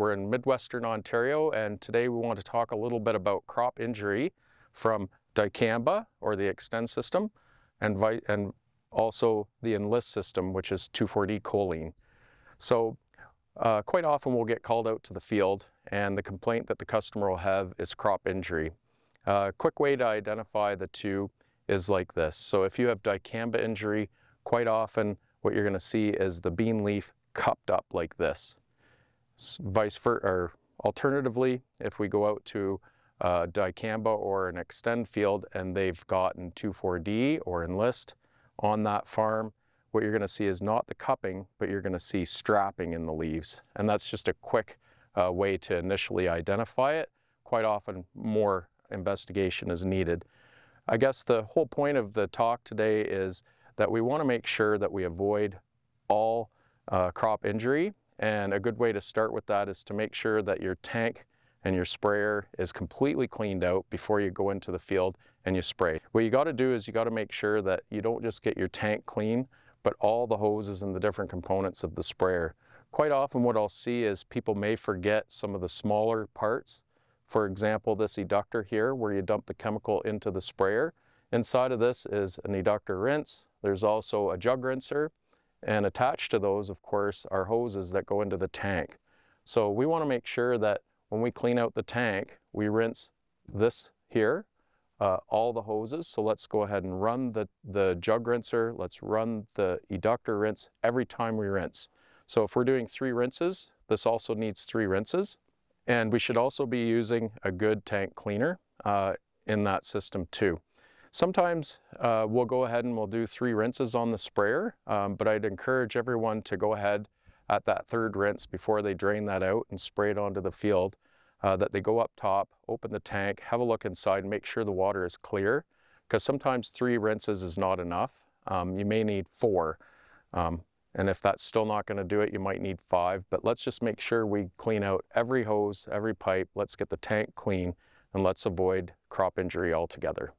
We're in Midwestern Ontario, and today we want to talk a little bit about crop injury from dicamba, or the Extend system, and also the Enlist system, which is 2,4-D choline. So quite often we'll get called out to the field, and the complaint that the customer will have is crop injury. A quick way to identify the two is like this. So if you have dicamba injury, quite often what you're going to see is the bean leaf cupped up like this. Vice versa, or alternatively, if we go out to dicamba or an Extend field and they've gotten 2,4-D or Enlist on that farm, what you're going to see is not the cupping, but you're going to see strapping in the leaves. And that's just a quick way to initially identify it. Quite often more investigation is needed. I guess the whole point of the talk today is that we want to make sure that we avoid all crop injury, and a good way to start with that is to make sure that your tank and your sprayer is completely cleaned out before you go into the field and you spray. What you got to do is you got to make sure that you don't just get your tank clean, but all the hoses and the different components of the sprayer. Quite often what I'll see is people may forget some of the smaller parts. For example, this eductor here, where you dump the chemical into the sprayer. Inside of this is an eductor rinse. There's also a jug rinser, and attached to those, of course, are hoses that go into the tank. So we want to make sure that when we clean out the tank, we rinse this here, all the hoses. So let's go ahead and run the jug rinser. Let's run the eductor rinse every time we rinse. So if we're doing 3 rinses, this also needs 3 rinses. And we should also be using a good tank cleaner in that system too. Sometimes we'll go ahead and we'll do 3 rinses on the sprayer, but I'd encourage everyone to go ahead at that 3rd rinse before they drain that out and spray it onto the field, that they go up top, open the tank, have a look inside, make sure the water is clear, because sometimes 3 rinses is not enough. You may need 4. And if that's still not going to do it, you might need 5, but let's just make sure we clean out every hose, every pipe. Let's get the tank clean, and let's avoid crop injury altogether.